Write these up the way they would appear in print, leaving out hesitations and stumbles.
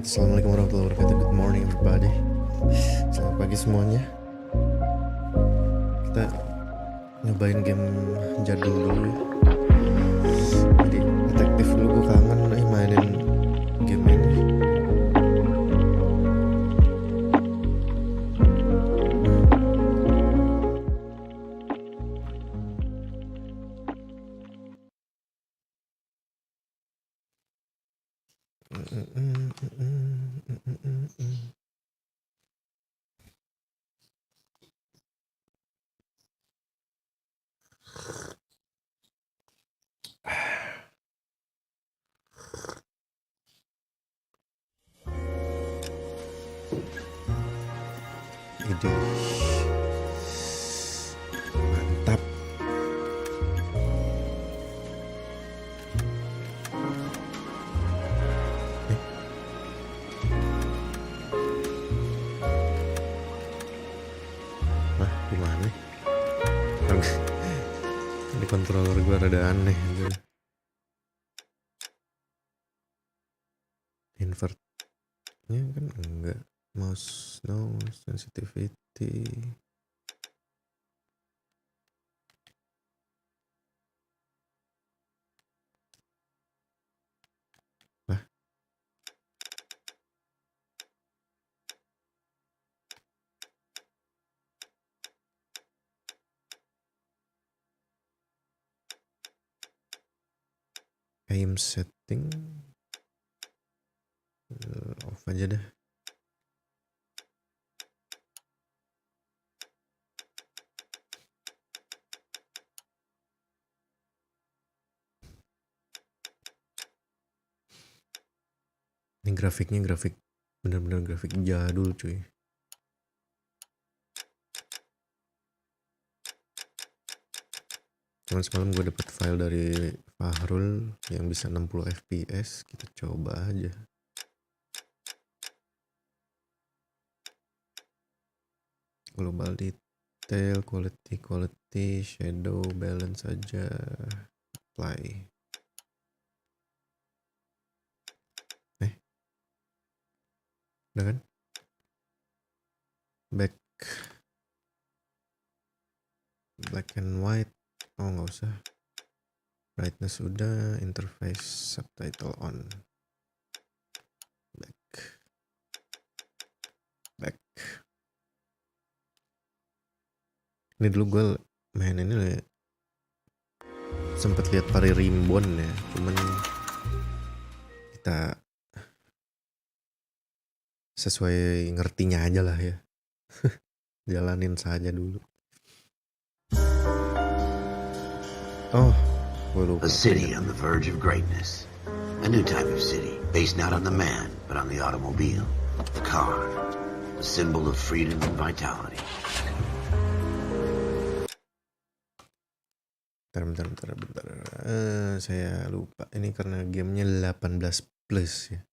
Assalamualaikum warahmatullahi wabarakatuh. Good morning everybody. Selamat pagi semuanya. Kita nyobain game jadul dulu ya. Jadi detektif dulu, gue kangen mainin game ini. Ide mantap. Gimana? Di controller gue rada aneh gitu. Invertnya kan enggak. Mouse no sensitivity. Lah. Aim setting off aja deh. Ini grafiknya bener-bener grafik jadul cuy. Cuman semalam gue dapet file dari Fahrul yang bisa 60 fps. Kita coba aja. Global detail, quality, shadow, balance aja. Apply. Udah kan? Black and white. Oh nggak usah. Brightness udah. Interface subtitle on. Back. Ini dulu gue main ini lah. Sempet lihat Pari Rimbon ya. Cuman kita sesuai ngertinya aja lah ya. Jalanin saja dulu. Oh, gue lupa. A city on the verge of greatness. A new type of city, based not on the man, but on the automobile. The car. A symbol of freedom and vitality. Bentar. Saya lupa. Ini karena gamenya 18 plus ya.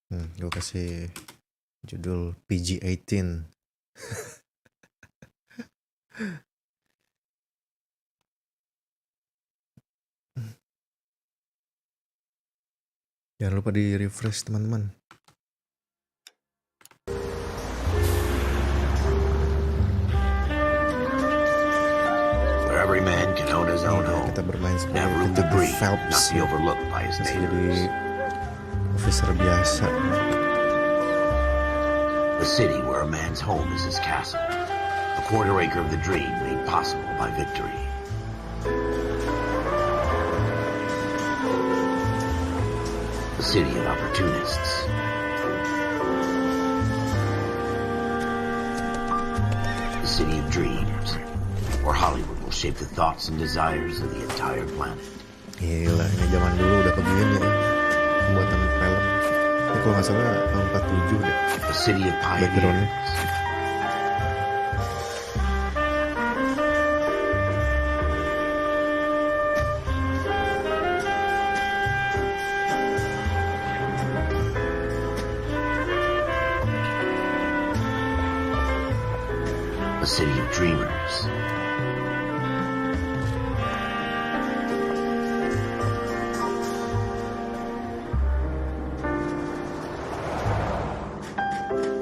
Gue kasih judul PG-18. Jangan lupa di refresh teman-teman. Where every man can own his own home. Kita bermain Have sebagai room to detektif breathe, not Phelps. be overlooked by his Masih jadi neighbors. officer biasa. A city where a man's home is his castle. A quarter acre of the dream made possible by victory. A city of opportunists. A city of dreams, where Hollywood will shape the thoughts and desires of the entire planet. Gila, ini zaman dulu udah begini ya. Pembuatan film. Ini kalau nggak salah tahun 47 deh. A city of Backgroundnya. pioneers. A city of dreamers.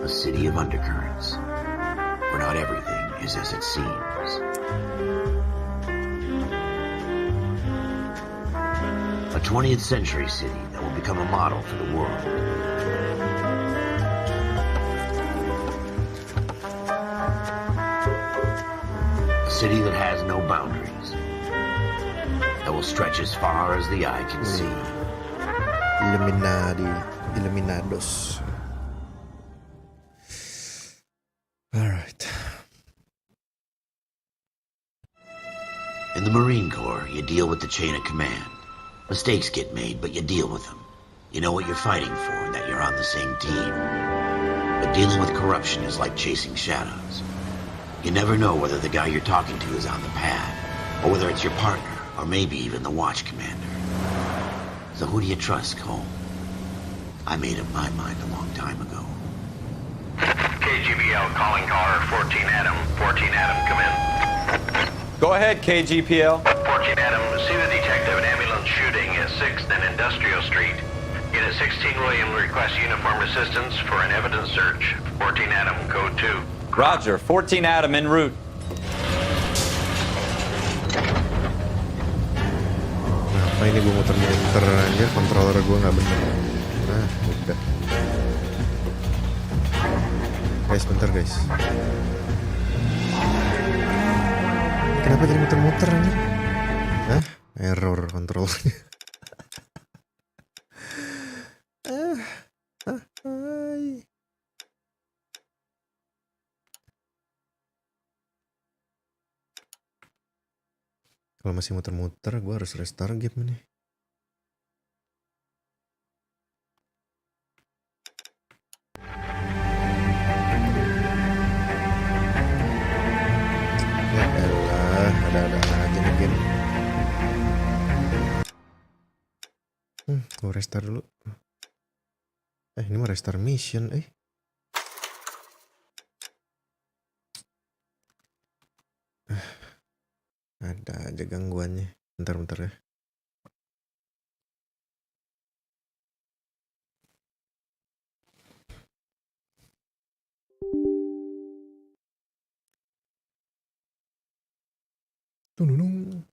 A city of undercurrents, where not everything is as it seems. A 20th century city that will become a model for the world. A city that has no boundaries, that will stretch as far as the eye can see. Illuminados. Alright. In the Marine Corps, you deal with the chain of command. Mistakes get made, but you deal with them. You know what you're fighting for, and that you're on the same team. But dealing with corruption is like chasing shadows. You never know whether the guy you're talking to is on the pad, or whether it's your partner, or maybe even the watch commander. So who do you trust, Cole? I made up my mind a long time ago. KGPL calling caller 14 Adam. 14 Adam, come in. Go ahead, KGPL. 14 Adam, see the detective, an ambulance shooting at 6th and Industrial Street. Unit 16 William requests uniformed assistance for an evidence search. 14 Adam, code 2. Roger, 14 Adam en route. Kenapa ini gue muter-muter aja, controller gue nggak bener. Nah, udah. Guys, bentar guys. Kenapa jadi muter-muter aja? Hah? Error kontrolnya. Hai. Kalau masih muter-muter, gue harus restart game nih. Ya elah, ada-ada aja nih game. Gue restart dulu. Ini mah restart mission, Ada aja gangguannya. Bentar-bentar ya. Tununung.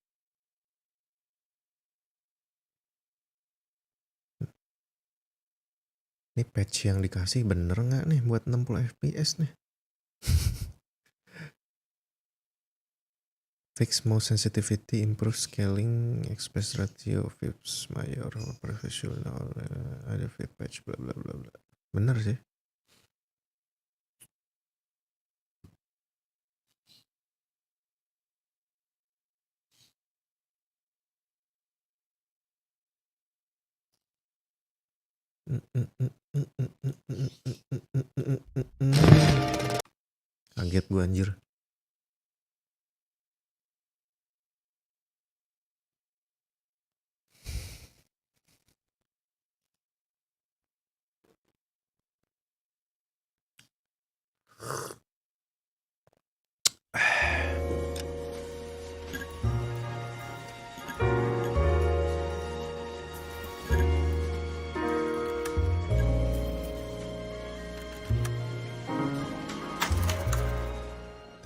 Ini patch yang dikasih bener nggak nih buat 60 fps nih? Fix mouse sensitivity, improve scaling, express ratio, VIPs, mayor, professional, ada fit patch, bla bla bla bla. Bener sih. Kaget gue anjir.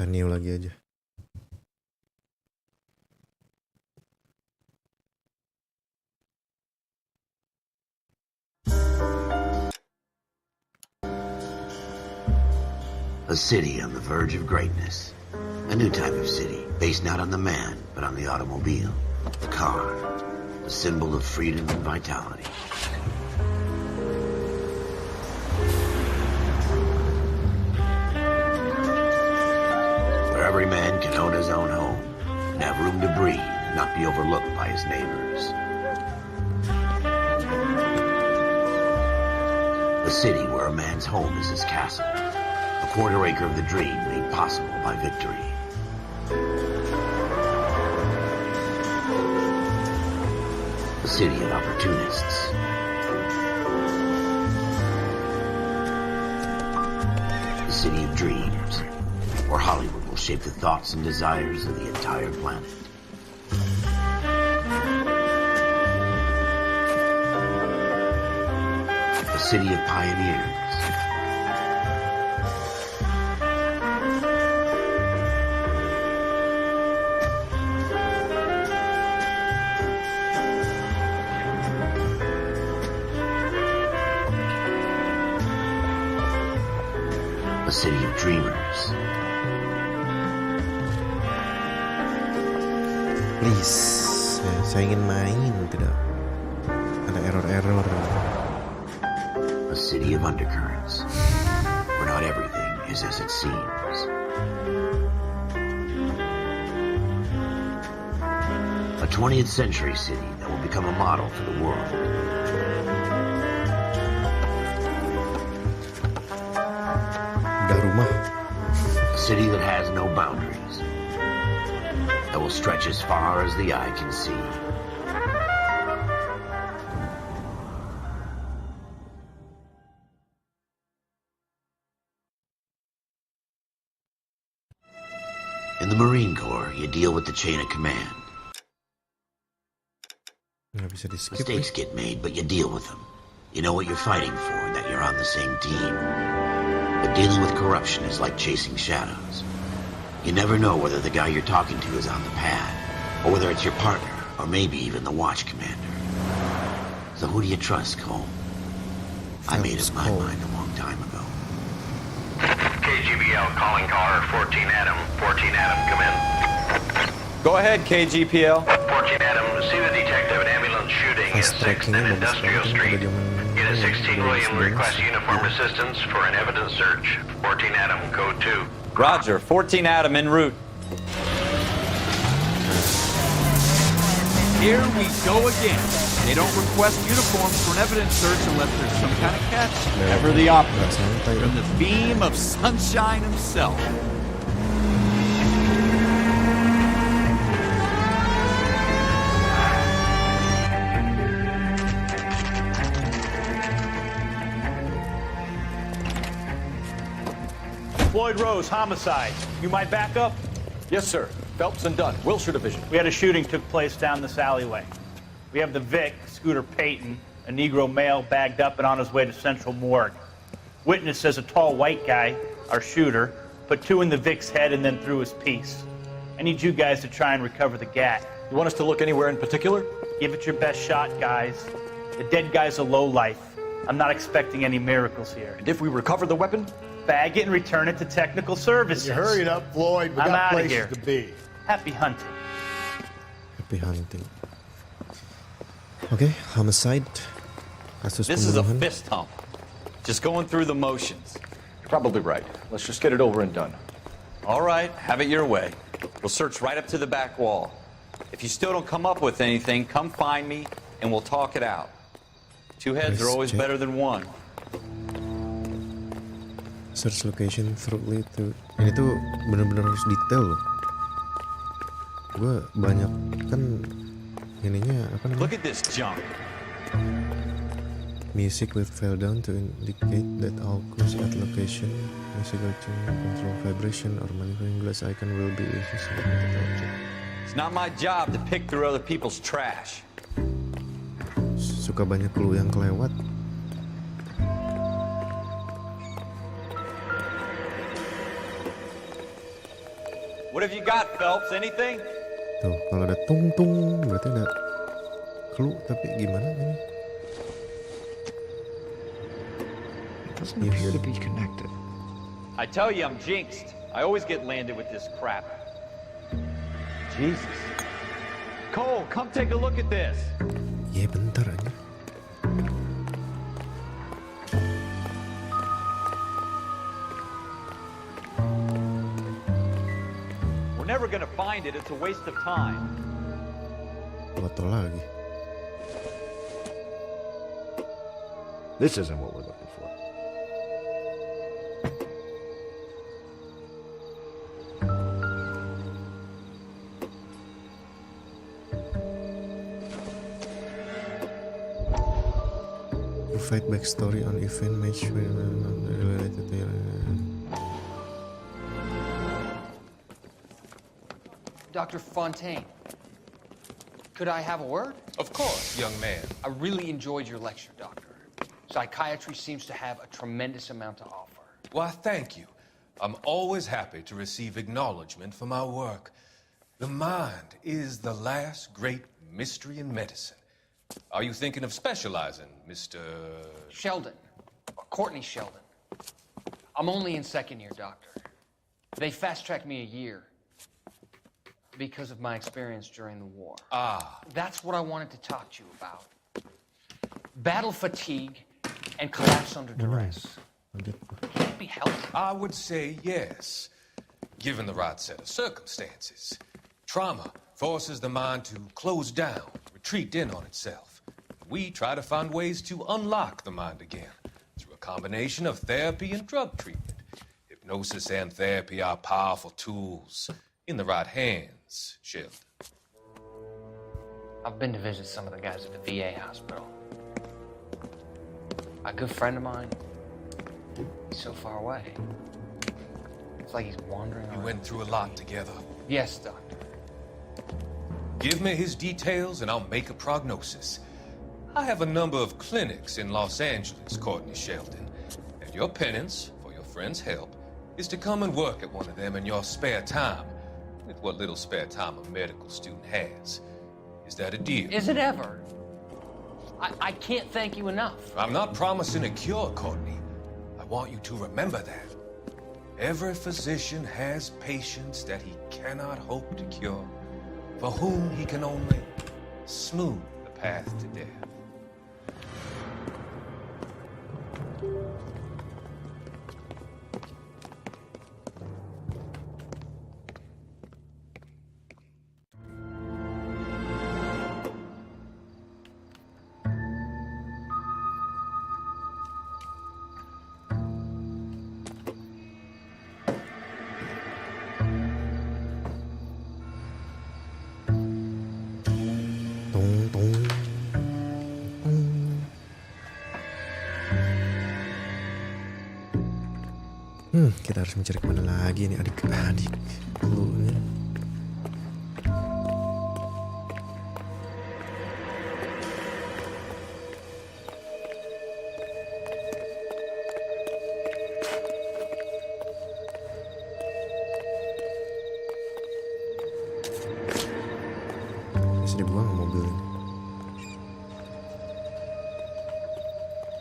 new lagi aja. A city on the verge of greatness. A new type of city, based not on the man, but on the automobile. The car. The symbol of freedom and vitality. Where every man can own his own home, and have room to breathe, and not be overlooked by his neighbors. A city where a man's home is his castle. A quarter acre of the dream made possible by victory. A city of opportunists. A city of dreams, where Hollywood will shape the thoughts and desires of the entire planet. A city of pioneers. A city of dreamers. Please, saya ingin main, tidak ada error-error. A city of undercurrents, where not everything is as it seems. A 20th century city that will become a model for the world. Udah rumah. A city that has no boundaries, that will stretch as far as the eye can see. In the Marine Corps, you deal with the chain of command. Nggak bisa di skip. Mistakes get made, but you deal with them. You know what you're fighting for, that you're on the same team. But dealing with corruption is like chasing shadows. You never know whether the guy you're talking to is on the pad, or whether it's your partner, or maybe even the watch commander. So who do you trust, Cole? I made up my mind a long time ago. KGBL calling caller 14 Adam. 14 Adam, come in. Go ahead, KGPL. 14 Adam, see the detective at ambulance shooting at 6th and Industrial Street. Unit 16 William requests uniform assistance for an evidence search. 14 Adam, code 2. Roger, 14 Adam en route. Here we go again. They don't request uniforms for an evidence search unless there's some kind of catch. Never the opposite. From the beam of sunshine himself. Floyd Rose, homicide. You might back up? Yes, sir. Phelps and Dunn, Wilshire Division. We had a shooting took place down this alleyway. We have the Vic, Scooter Payton, a Negro male bagged up and on his way to Central Morgue. Witness says a tall white guy, our shooter, put 2 in the Vic's head and then threw his piece. I need you guys to try and recover the gat. You want us to look anywhere in particular? Give it your best shot, guys. The dead guy's a lowlife. I'm not expecting any miracles here. And if we recover the weapon? Bag it and return it to technical services. You hurry it up, Floyd. We I'm got outta places here. to be. Happy hunting. Happy hunting. Okay, homicide. Kasus This is a pembunuhan. fist hump. Just going through the motions. You're probably right. Let's just get it over and done. All right, have it your way. We'll search right up to the back wall. If you still don't come up with anything, come find me and we'll talk it out. 2 heads are always better than 1. Search location thoroughly itu. Ini tuh bener-bener harus detail loh. Gue banyak kan ininya apa namanya? Look at this junk. Music will fall down to indicate that all clues at location. Music will control vibration or magnifying glass icon will be used. It's not my job to pick through other people's trash. Suka banyak clue yang kelewat. What have you got, Phelps? Anything? Tuh, kalau ada tung-tung berarti ada clue, tapi gimana ini? It doesn't appear to be connected. I tell you, I'm jinxed. I always get landed with this crap. Jesus. Cole, come take a look at this. Ya bentar aja. We're never gonna find it. It's a waste of time. Foto lagi. This isn't what we're looking for. Provide backstory on event match related to Dr. Fontaine, could I have a word? Of course, young man. I really enjoyed your lecture, Doctor. Psychiatry seems to have a tremendous amount to offer. Why, thank you. I'm always happy to receive acknowledgement for my work. The mind is the last great mystery in medicine. Are you thinking of specializing, Mr. Sheldon, or Courtney Sheldon. I'm only in second year, Doctor. They fast-tracked me a year because of my experience during the war. Ah. That's what I wanted to talk to you about. Battle fatigue and collapse under duress. Can it be helped? I would say yes, given the right set of circumstances. Trauma forces the mind to close down, retreat in on itself. We try to find ways to unlock the mind again through a combination of therapy and drug treatment. Hypnosis and therapy are powerful tools in the right hands, Sheldon. I've been to visit some of the guys at the VA hospital. A good friend of mine, he's so far away. It's like he's wandering You around. went through a lot together. Yes, Doctor. Give me his details and I'll make a prognosis. I have a number of clinics in Los Angeles, Courtney Sheldon, and your penance, for your friend's help, is to come and work at one of them in your spare time, with what little spare time a medical student has. Is that a deal? Is it ever? I can't thank you enough. I'm not promising a cure, Courtney. I want you to remember that. Every physician has patients that he cannot hope to cure, for whom he can only smooth the path to death. Kita harus mencari kemana lagi nih adik-adik. Dulunya. Bisa dibuang mobil ini.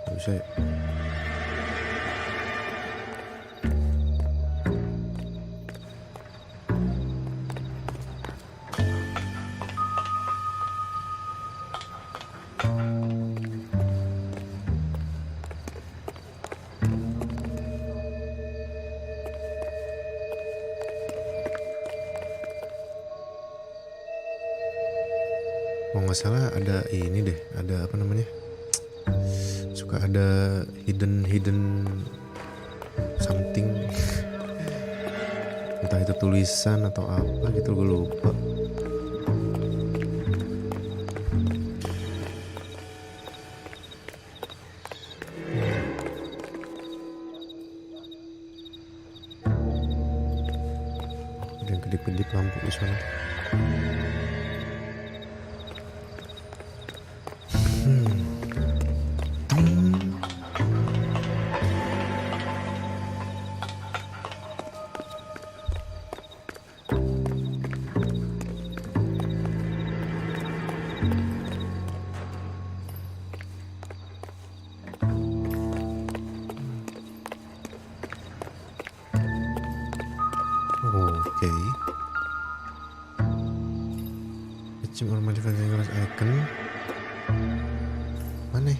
Gak bisa ya. Kalau nggak salah ada ini deh, ada apa namanya, suka ada hidden something, entah itu tulisan atau apa gitu, gue lupa. Ada yang kedip-kedip lampu di sana. Synchronous icon. Mana?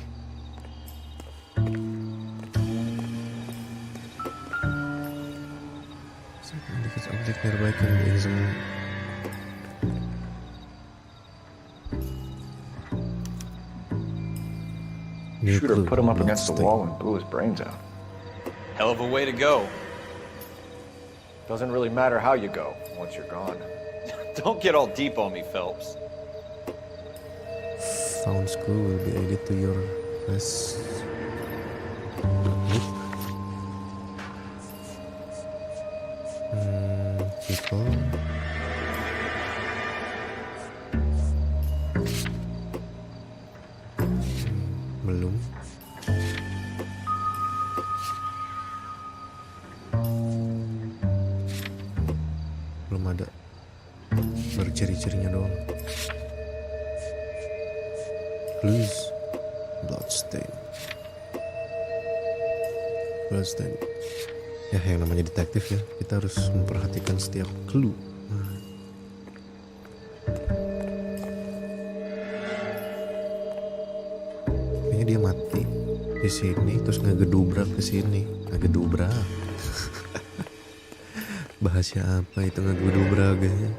Indicates object nearby can be examined. Shooter put him up against the wall and blew his brains out. Hell of a way to go. Doesn't really matter how you go once you're gone. Don't get all deep on me, Phelps. Found screw will be added to your list. People. Belum. Belum ada. Baru ciri-cirinya doang. Clues. Bloodstain. Ya, yang namanya detektif ya, kita harus memperhatikan setiap clue. Kayaknya dia mati di sini terus ngegedubrak ke sini, ngegedubrak. Bahasa apa itu ngegedubrak ya?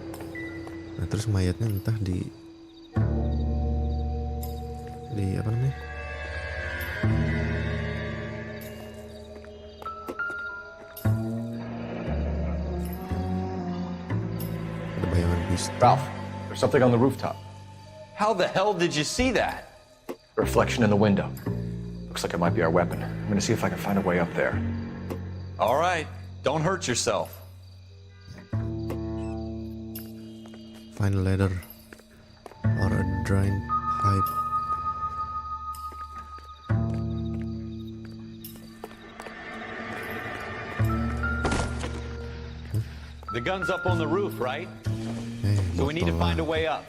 Nah, terus mayatnya entah di apa namanya? Ralph, there's something on the rooftop. How the hell did you see that? Reflection in the window. Looks like it might be our weapon. I'm gonna see if I can find a way up there. All right, don't hurt yourself. Find a ladder or a drain pipe. The gun's up on the roof, right? So we need to find a way up.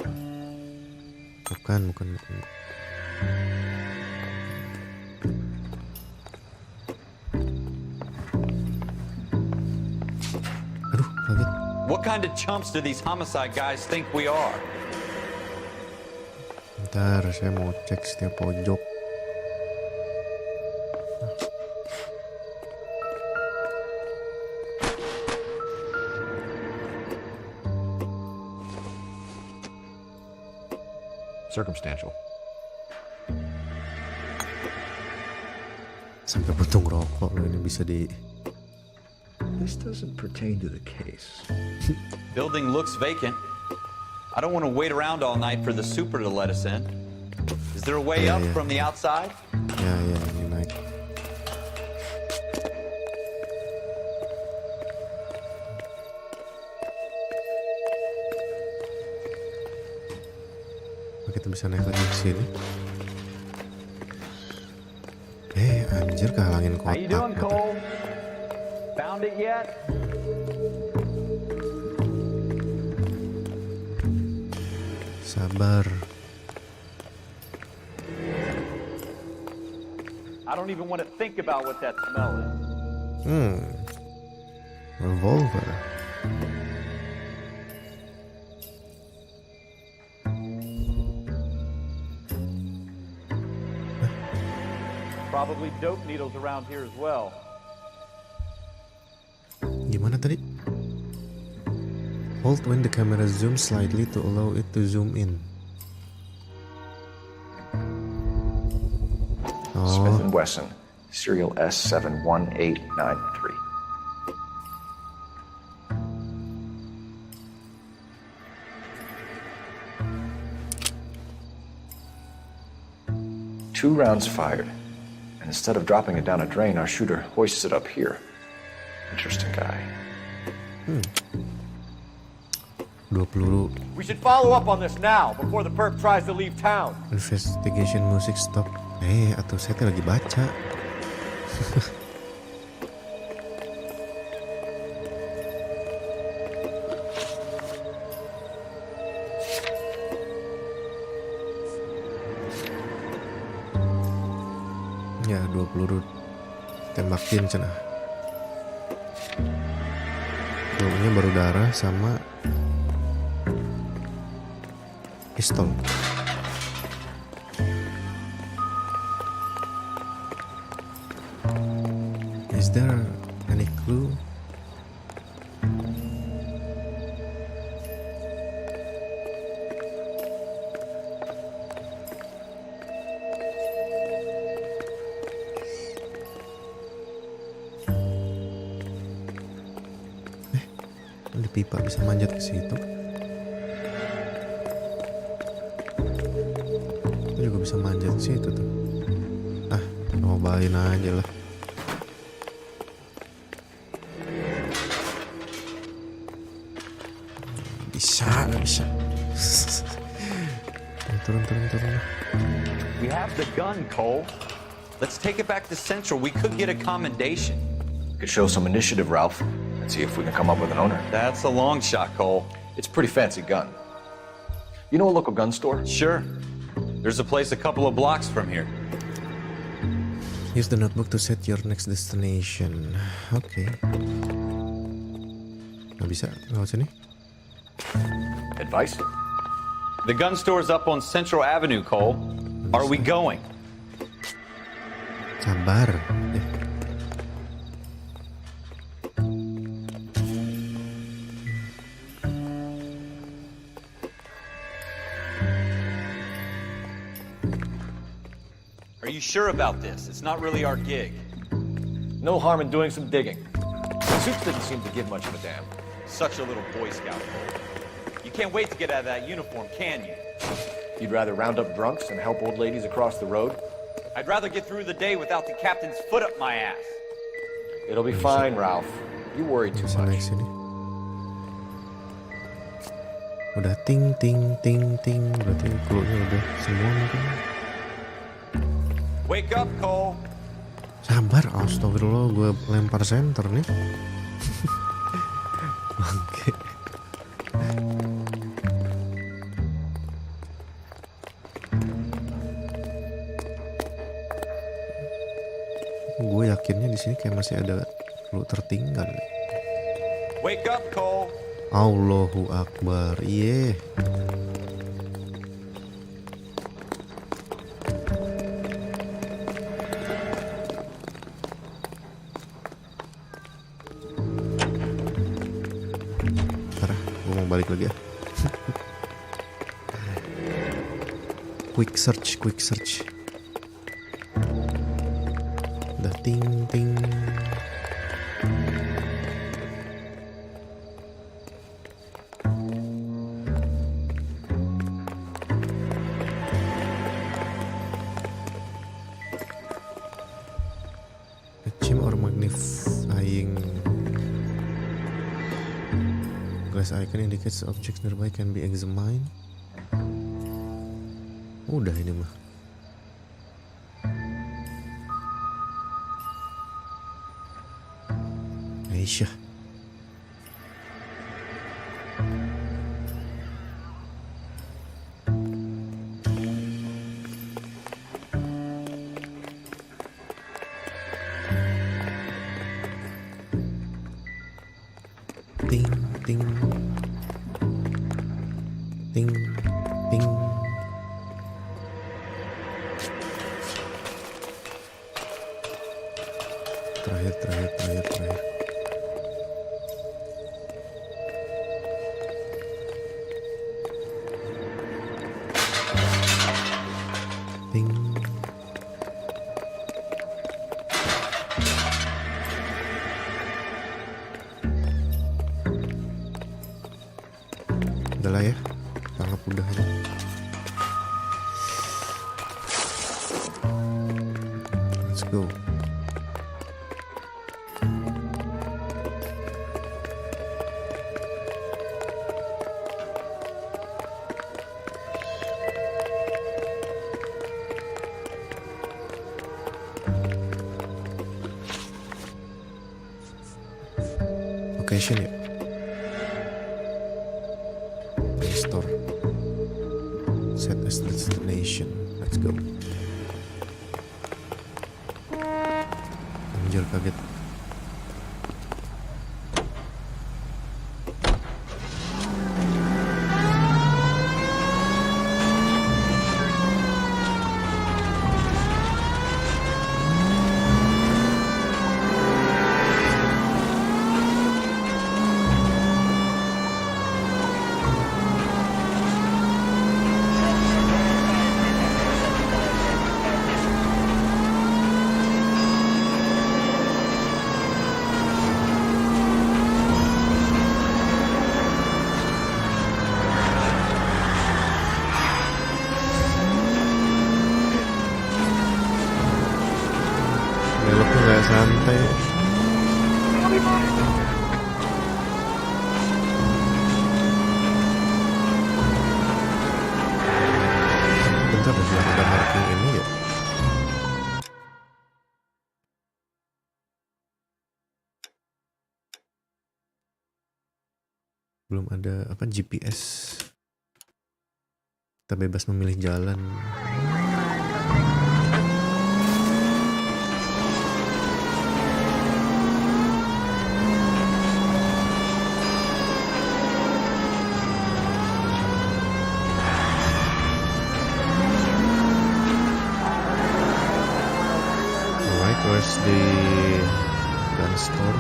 Bukan. Aduh, kaget. What kind of chumps do these homicide guys think we are? Bentar, saya mau cek setiap pojok. Circumstantial. Sampai puntung rokok loh ini bisa di. This doesn't pertain to the case. Building looks vacant. I don't want to wait around all night for the super to let us in. Is there a way up from the outside? Ya, ini naik. Kita bisa naik lagi ke sini. Anjir kehalangin kotak. How you doing, Cole? Found it yet? Sabar. I don't even want to think about what that smell is. Revolver. Probably dope needles around here as well. Gimana tadi? Hold when the camera zooms slightly to allow it to zoom in. Smith & Wesson, serial S71893. Two rounds fired. Instead of dropping it down a drain, our shooter hoists it up here. Interesting guy. 2 peluru. We should follow up on this now, before the perp tries to leave town. Investigation music stop. Atau saya lagi baca. Ya, 2 peluru tembakin cenah. Pelurunya baru darah sama pistol. Is there any clue? Ada pipa bisa manjat ke situ. Aku juga bisa manjat ke situ tuh. Ah, ngobain aja lah. Bisa. Turun. We have the gun, Cole. Let's take it back to Central. We could get a commendation. Could show some initiative, Ralph, and see if we can come up with an owner. That's a long shot, Cole. It's a pretty fancy gun. You know a local gun store? Sure. There's a place a couple of blocks from here. Use the notebook to set your next destination. Oke. Nggak bisa lewat sini. Advice? The gun store's up on Central Avenue, Cole. Are we going? Sabar. Are you sure about this? It's not really our gig. No harm in doing some digging. Suits didn't seem to give much of a damn. Such a little Boy Scout, Cole. You can't wait to get out of that uniform, can you? You'd rather round up drunks and help old ladies across the road? I'd rather get through the day without the captain's foot up my ass. It'll be fine, Ralph. You worry too Bisa naik much. sini. Udah ting. Berarti clue-nya udah semua mungkin. Wake up, Cole. Sabar, astagfirullah, gue lempar center nih. Oke. Gue yakinnya di sini kayak masih ada clue tertinggal. Wake up, Cole. Allahu Akbar. Iye. Balik lagi ya. Quick search. Udah ting. Achieve or magnifying glass icon indicates objects nearby can be examined. Udah ini mah. Aisyah. Ting. Terakhir. Ting. Udah lah ya, tangkap udah aja. Let's go. Location ya. Store. Set as destination. Let's go. Anjir, kaget. santai. Bentar deh, sudah ada marking ini ya. Belum ada apa GPS. Kita bebas memilih jalan. Alright, where's the gun store?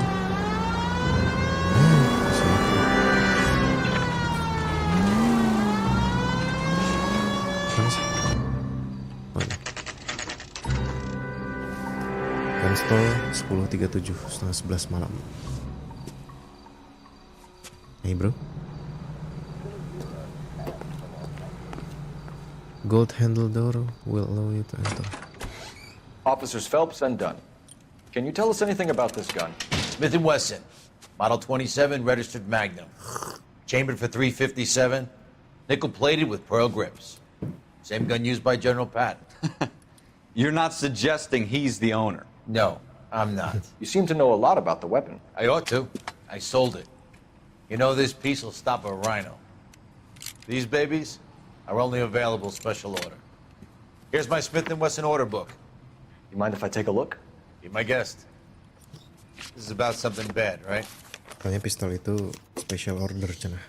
Gun store 10.37, setengah 11 malam. Hey bro. Gold handle door will allow you to enter. Officers Phelps and Dunn. Can you tell us anything about this gun? Smith & Wesson, Model 27, registered Magnum. Chambered for .357, nickel-plated with pearl grips. Same gun used by General Patton. You're not suggesting he's the owner? No, I'm not. You seem to know a lot about the weapon. I ought to. I sold it. You know, this piece will stop a rhino. These babies are only available special order. Here's my Smith & Wesson order book. You mind if I take a look? Be my guest. This is about something bad, right? Katanya pistol itu special order cenah.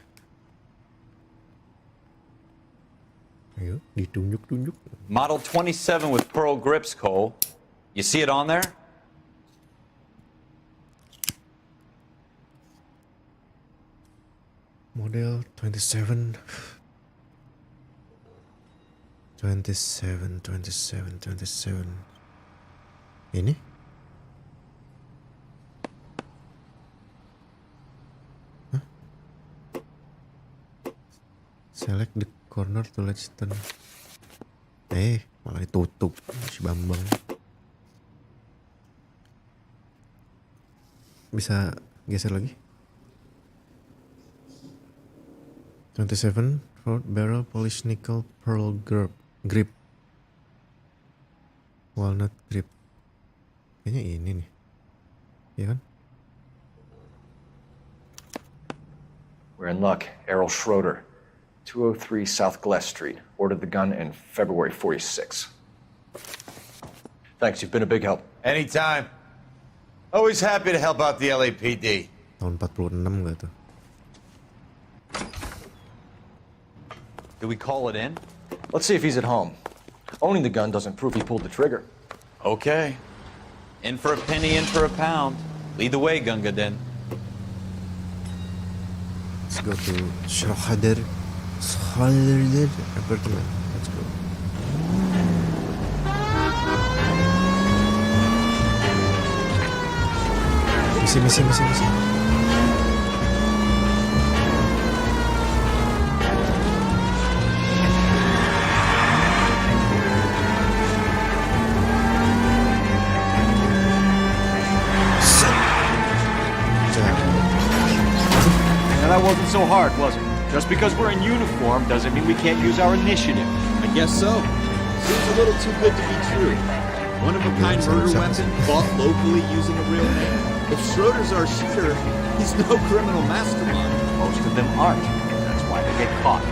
Ayo, ditunjuk-tunjuk. Model 27 with pearl grips, Cole. You see it on there? Model 27. 27. Ini? Hah? Select the corner to let turn. Malah ditutup si Bambang. Bisa geser lagi? 27 Ford barrel polish nickel pearl grip walnut grip. Kayaknya ini nih, ya kan? We're in luck. Errol Schroeder, 203 South Glass Street. Ordered the gun in February '46. Thanks, you've been a big help. Anytime. Always happy to help out the LAPD. Tahun 46 gak tuh? Do we call it in? Let's see if he's at home. Owning the gun doesn't prove he pulled the trigger. Okay. In for a penny, in for a pound. Lead the way, Gunga Den. Let's go to Sharhader apartment. Let's go. Misi. Now that wasn't so hard, was it? Just because we're in uniform doesn't mean we can't use our initiative. I guess so. Seems a little too good to be true. One-of-a-kind murder weapon bought locally using a real name. If Schroeder's our shooter, he's no criminal mastermind. Most of them aren't. That's why they get caught.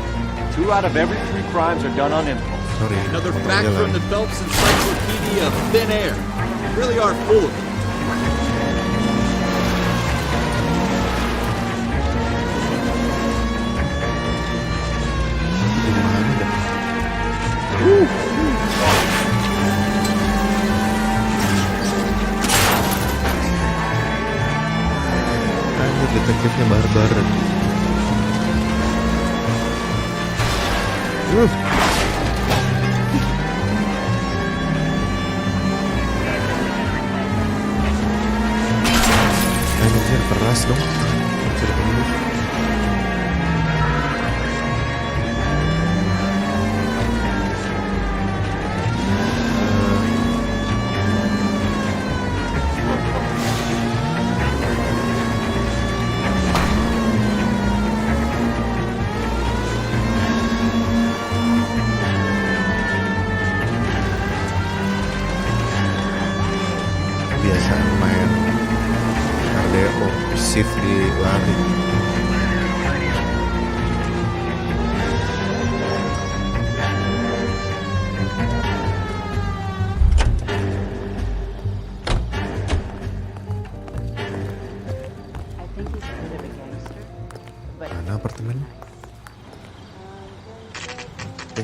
2 out of every 3 crimes are done on impulse. Another fact from the Phelps Encyclopedia of Thin Air. You really are full of it. Detektifnya barbar. Anjir, keras dong. Anjir, keras. kayak mau shift di lari. Mana apartemennya? Oke.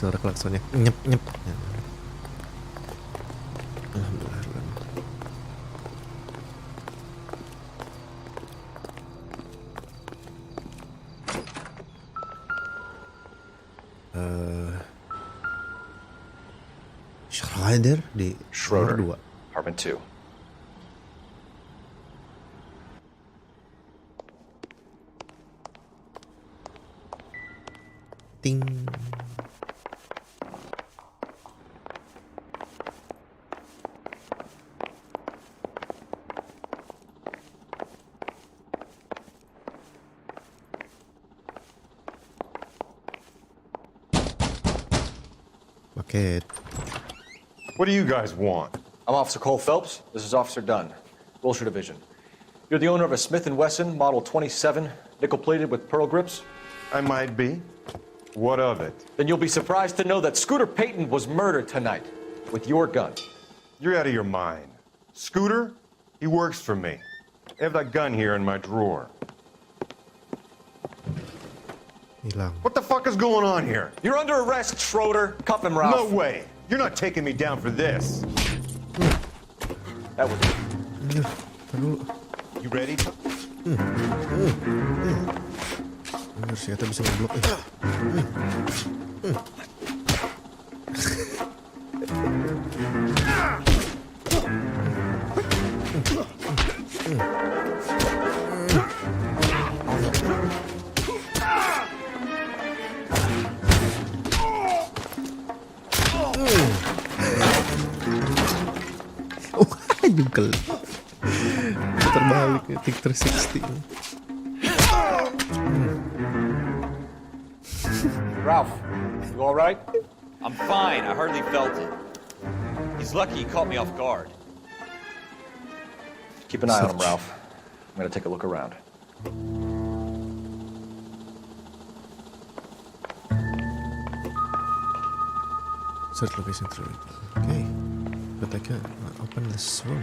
Suara klaksonnya nyep nyep. Alhamdulillah. Schroeder di Schroeder, nomor 2. apartment 2. Ting. Paket. What do you guys want? I'm Officer Cole Phelps. This is Officer Dunn, Wilshire Division. You're the owner of a Smith & Wesson Model 27, nickel-plated with pearl grips? I might be. What of it? Then you'll be surprised to know that Scooter Payton was murdered tonight with your gun. You're out of your mind. Scooter? He works for me. I have that gun here in my drawer. Hilang. What the fuck is going on here? You're under arrest, Schroeder. Cuff him, Ralph. No way. You're not taking me down for this. That was it. You ready? Ternyata bisa ngeblok. Jungkel. Terbalik ya, tik 360. Ralph, you all right? I'm fine. I hardly felt it. He's lucky he caught me off guard. Keep an eye on him, Ralph. I'm gonna take a look around. Search location through it. Okay. But I can't open this room.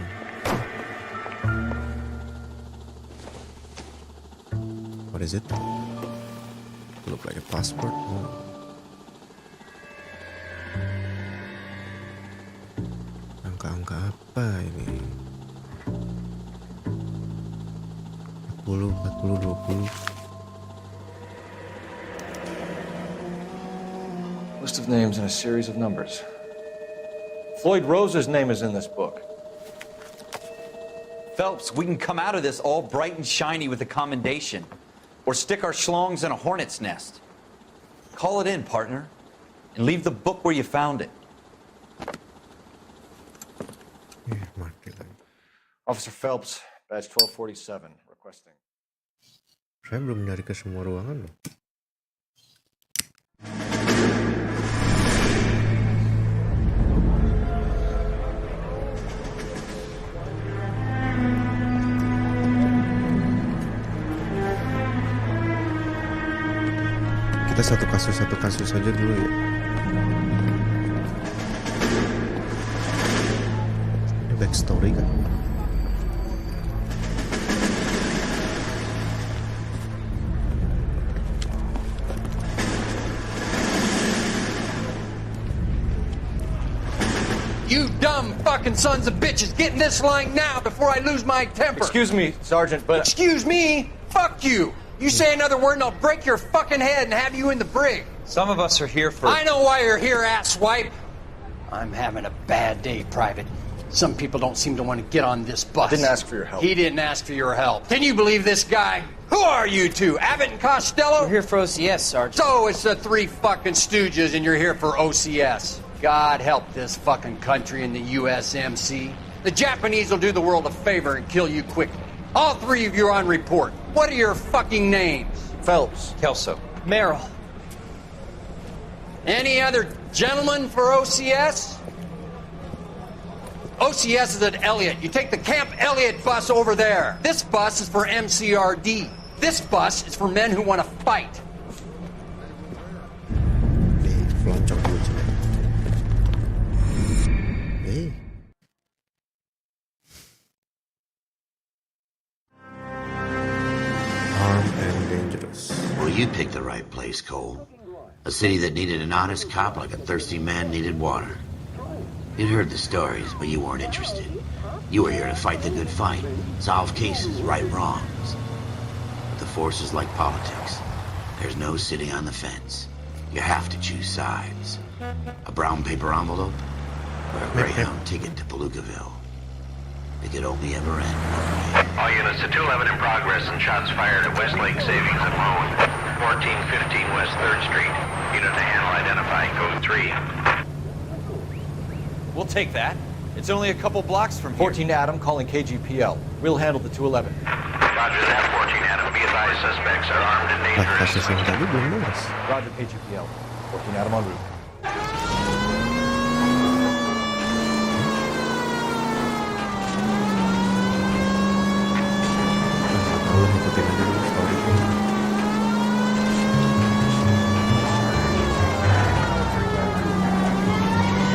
What is it? Look like a passport. Oh. Angka-angka apa ini? 40, 40, 20. List of names and a series of numbers. Floyd Rose's name is in this book. Phelps, we can come out of this all bright and shiny with a commendation. Or stick our schlongs in a hornet's nest. Call it in, partner. And leave the book where you found it. Officer Phelps, badge 1247, requesting. Saya belum nyari ke semua ruangan loh. Kita satu kasus saja dulu ya. Ini backstory kan? You dumb fucking sons of bitches, get in this line now before I lose my temper. Excuse me, Sergeant, but... Excuse me? Fuck you. You say another word and I'll break your fucking head and have you in the brig. Some of us are here for... I know why you're here, asswipe. I'm having a bad day, Private. Some people don't seem to want to get on this bus. I didn't ask for your help. He didn't ask for your help. Can you believe this guy? Who are you two? Abbott and Costello? We're here for OCS, Sergeant. So it's the three fucking stooges and you're here for OCS. God help this fucking country and the USMC. The Japanese will do the world a favor and kill you quickly. All three of you are on report. What are your fucking names? Phelps. Kelso. Merrill. Any other gentlemen for OCS? OCS is at Elliott. You take the Camp Elliott bus over there. This bus is for MCRD. This bus is for men who want to fight. Pelonco dulu coba. Armed and dangerous. Well, you picked the right place, Cole. A city that needed an honest cop like a thirsty man needed water. You'd heard the stories, but you weren't interested. You were here to fight the good fight, solve cases, right wrongs. But the force is like politics. There's no sitting on the fence. You have to choose sides. A brown paper envelope or a Greyhound ticket to Palookaville. It could only ever end one way. All units to 211 in progress and shots fired at Westlake Savings and Loan, 1415 West 3rd Street. Unit to handle identifying code 3. We'll take that. It's only a couple blocks from here. 14 Adam calling KGPL. We'll handle the 211. Roger that, 14 Adam. Be advised, suspects are armed and Lah, dangerous. kasus yang tadi belum lunas. Roger KGPL. 14 Adam en route. Tahu ngikutin aja dulu story-nya.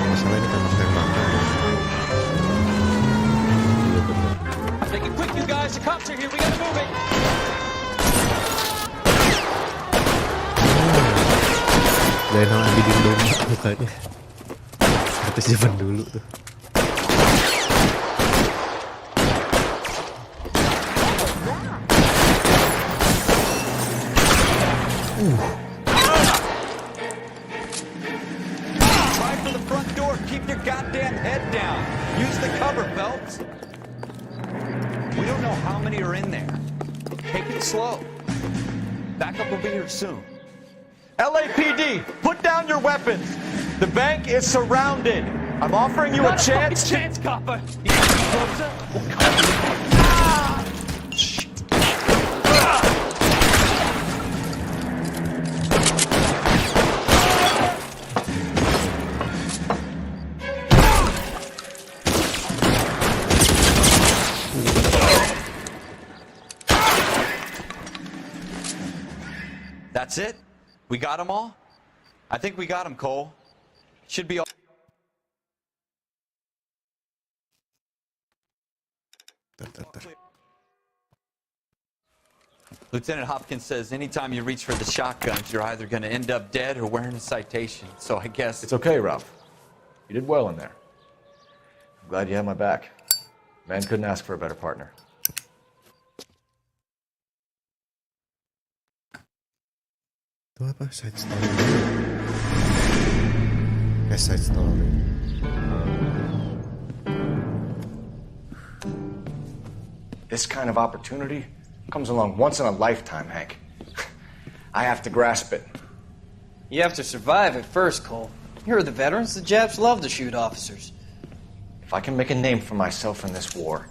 Masalah ini tembak-tembakan. Iya bener. Make it quick, you guys. The cops are here. We gotta move it. Lionel Abidin domba mukanya. Artis zaman dulu tuh. Try for the front door. Keep your goddamn head down. Use the cover, Phelps. We don't know how many are in there. Take it slow. Backup will be here soon. LAPD, put down your weapons. The bank is surrounded. I'm offering you a chance. Chance, copper. You get closer, we'll cover you. That's it? We got them all? I think we got them, Cole. Should be all. Lieutenant Hopkins says anytime you reach for the shotguns, you're either going to end up dead or wearing a citation. So I guess It's okay, Ralph. You did well in there. I'm glad you had my back. Man couldn't ask for a better partner. Itu apa? Side story. Side story. This kind of opportunity comes along once in a lifetime, Hank. I have to grasp it. You have to survive it first, Cole. You're the veterans. The Japs love to shoot officers. If I can make a name for myself in this war,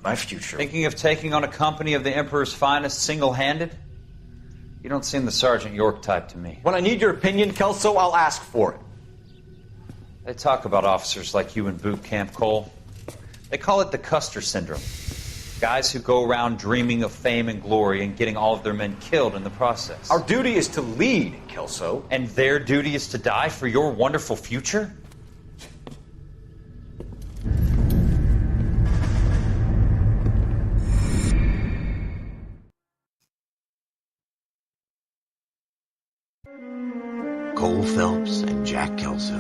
my future... Thinking of taking on a company of the Emperor's finest single-handed? You don't seem the Sergeant York type to me. When I need your opinion, Kelso, I'll ask for it. They talk about officers like you in boot camp, Cole. They call it the Custer syndrome. Guys who go around dreaming of fame and glory and getting all of their men killed in the process. Our duty is to lead, Kelso. And their duty is to die for your wonderful future? Cole Phelps and Jack Kelso.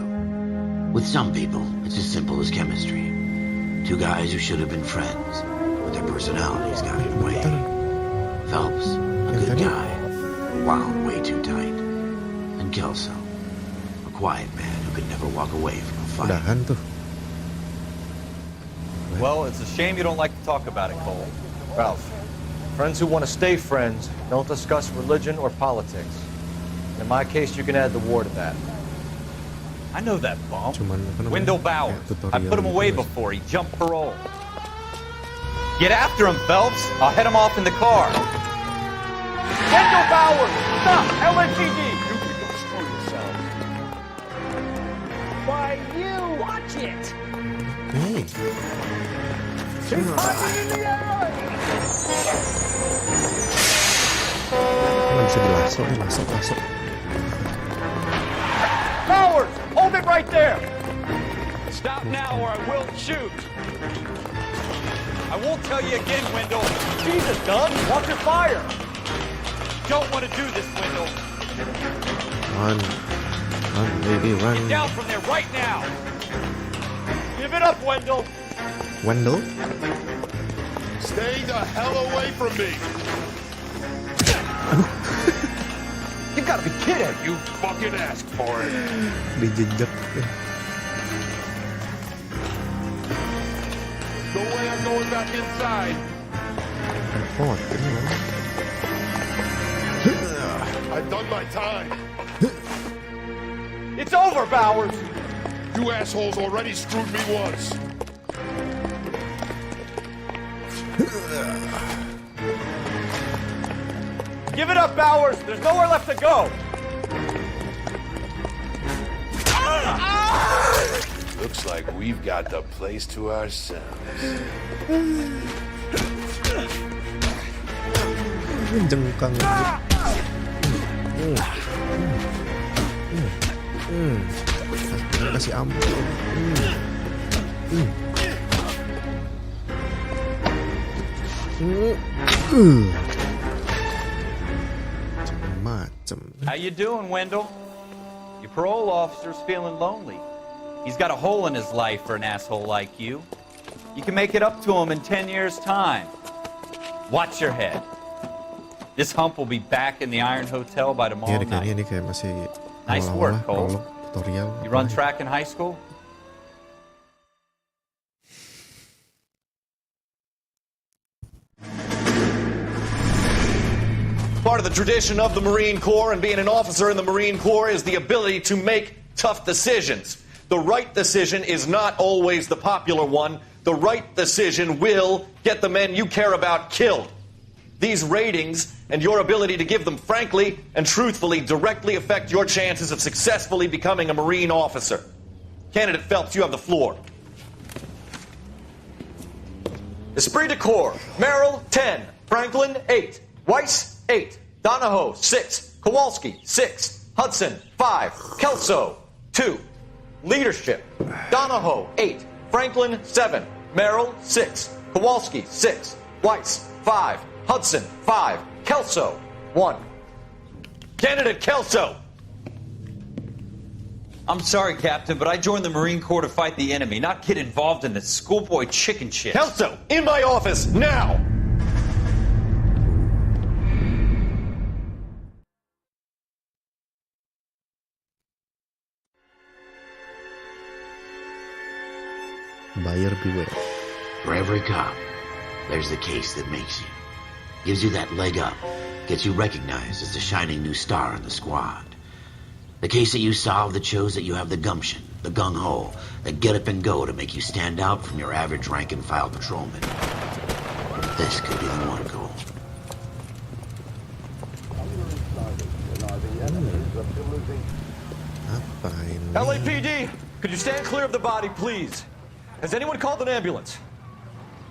With some people, it's as simple as chemistry. Two guys who should have been friends, but their personalities got in the way. Phelps, a good guy, wound way too tight. And Kelso, a quiet man who could never walk away from a fight. Udahan tuh. Well, it's a shame you don't like to talk about it, Cole. Ralph, friends who want to stay friends don't discuss religion or politics. In my case, you can add the war to that. I know that bum. Cuman apa namanya? Wendell Kayak Bowers. I tutorial put him gitu, away guys. before he jumped parole. Get after him, Phelps. I'll head him off in the car. Wendell Bowers! Stop! LAPD! You can go screw yourself. Why, you! Watch it! Hey. He's hiding in the alley! Nggak bisa dilasok nih, masuk. Bowers! Hold it right there! Stop now or I will shoot! I won't tell you again, Wendell. Jesus, gun! Watch your fire! Don't want to do this, Wendell. Run, baby, run. Get down from there right now! Give it up, Wendell! Wendell? Stay the hell away from me! You gotta be kidding! You fucking asked for it! Dijejak. No way I'm going back inside! Repot ini loh. I've done my time! It's over, Bowers! You assholes already screwed me once! Give it up, Bowers! There's nowhere left to go! Looks like we've got the place to ourselves. Jengkang. Kasih ampun. Macem. How you doing, Wendell? Your parole officer's feeling lonely. He's got a hole in his life for an asshole like you. You can make it up to him in 10 years' time. Watch your head. This hump will be back in the Iron Hotel by tomorrow Iya, night. ini kayak masih Nice work, Cole. tutorial. You run track in high school? Part of the tradition of the Marine Corps and being an officer in the Marine Corps is the ability to make tough decisions. The right decision is not always the popular one. The right decision will get the men you care about killed. These ratings and your ability to give them frankly and truthfully directly affect your chances of successfully becoming a Marine officer. Candidate Phelps, you have the floor. Esprit de Corps, Merrill, 10. Franklin, 8. Weiss, 8. Donahoe, 6. Kowalski, 6. Hudson, 5. Kelso, 2. Leadership, Donahoe, 8. Franklin, 7. Merrill, 6. Kowalski, 6. Weiss, 5. Hudson, 5. Kelso, 1. Candidate Kelso. I'm sorry, Captain, but I joined the Marine Corps to fight the enemy, not get involved in this schoolboy chicken shit. Kelso, in my office, now! Buyer beware. For every cop, there's the case that makes you. Gives you that leg up. Gets you recognized as the shining new star in the squad. The case that you solve that shows that you have the gumption, the gung-ho, the get up and go to make you stand out from your average rank-and-file patrolman. This could be the one, Cole. Apa ini? LAPD, could you stand clear of the body, please? Has anyone called an ambulance?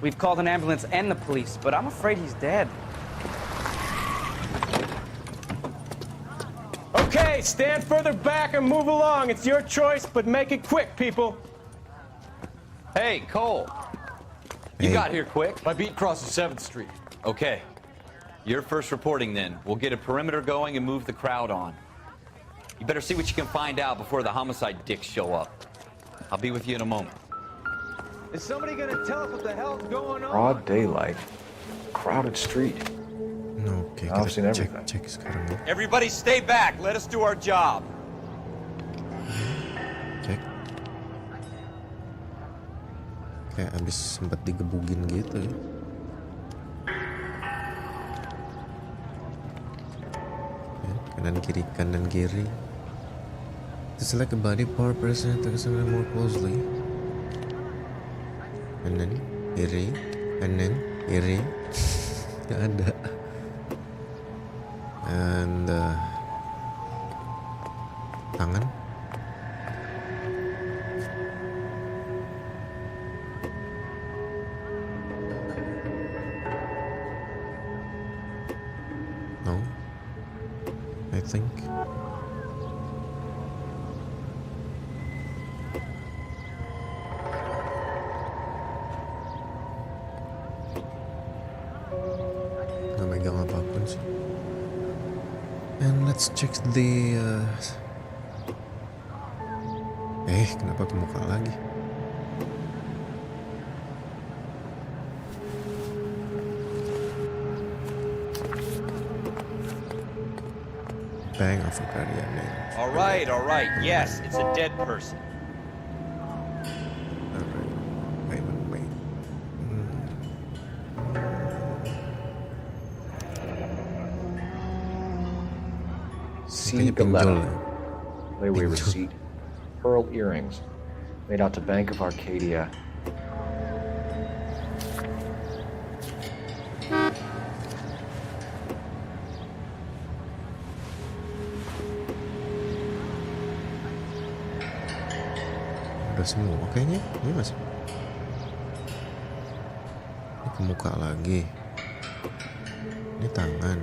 We've called an ambulance and the police, but I'm afraid he's dead. Okay, stand further back and move along. It's your choice, but make it quick, people. Hey, Cole. You got here quick. My beat crosses 7th Street. Okay. You're first reporting then. We'll get a perimeter going and move the crowd on. You better see what you can find out before the homicide dicks show up. I'll be with you in a moment. Is somebody gonna tell us what the hell's going on? Broad daylight, crowded street. Oke, I've seen kita everything. cek sekarang ya. Everybody stay back. Let us do our job. Cek. Kayak abis sempat digebugin gitu ya. Kanan kiri. To select a body part, press it to examine more closely. And then kiri, and then kiri. Gak ada. And tangan. No, I think. Gak megang apapun sih. And let's check the kenapa ke muka lagi? Bang of a guardian name. All right. Yes, it's a dead person. Wait. C. Galetta. Layaway receipt. Pearl earrings. Made out to Bank of Arcadia. Udah semua kayaknya. Ini masih. Ini ke muka lagi. Ini tangan.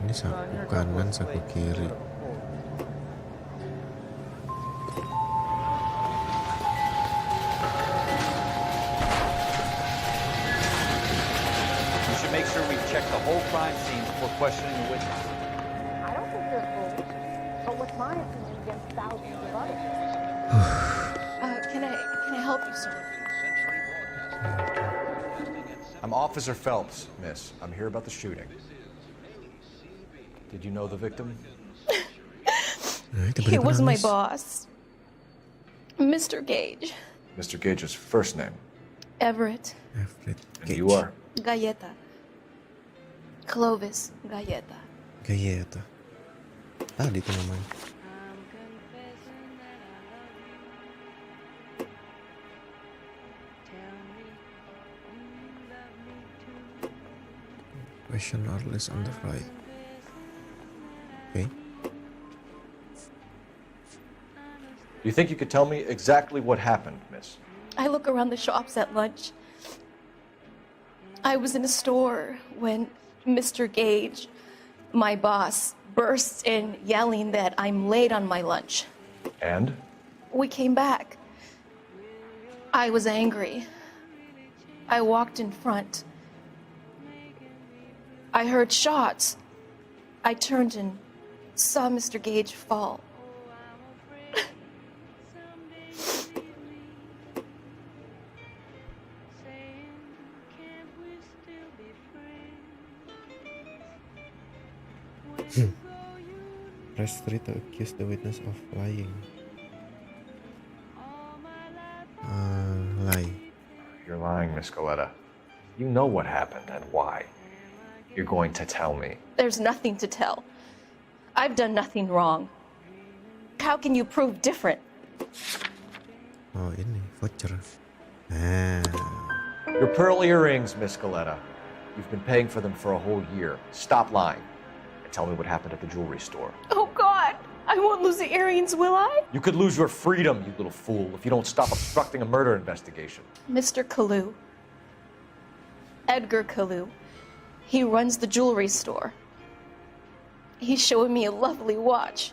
Ini saku kanan, saku kiri. We should make sure we check the whole crime scene before questioning the witness. I don't think they're fools. But what's my opinion against thousands of others? Can I help you, sir? I'm Officer Phelps, miss. I'm here about the shooting. Did you know the victim? He was my boss. Mr. Gage. Mr. Gage's first name. Everett. And you are? Galleta. Clovis Galleta. Galleta. Tadi tuh namanya. Question or list on the right. Okay. You think you could tell me exactly what happened, miss? I look around the shops at lunch. I was in a store when Mr. Gage, my boss, bursts in yelling that I'm late on my lunch. And? We came back. I was angry. I walked in front. I heard shots. I turned and saw Mr. Gage fall. Press 3 to accuse the witness of lying. Lie. You're lying, Miss Galetta. You know what happened and why. You're going to tell me. There's nothing to tell. I've done nothing wrong. How can you prove different? Oh, ini voucher. Your pearl earrings, Miss Galetta. You've been paying for them for a whole year. Stop lying and tell me what happened at the jewelry store. Oh, God! I won't lose the earrings, will I? You could lose your freedom, you little fool, if you don't stop obstructing a murder investigation. Mr. Kalu. Edgar Kalu. He runs the jewelry store. He's showing me a lovely watch.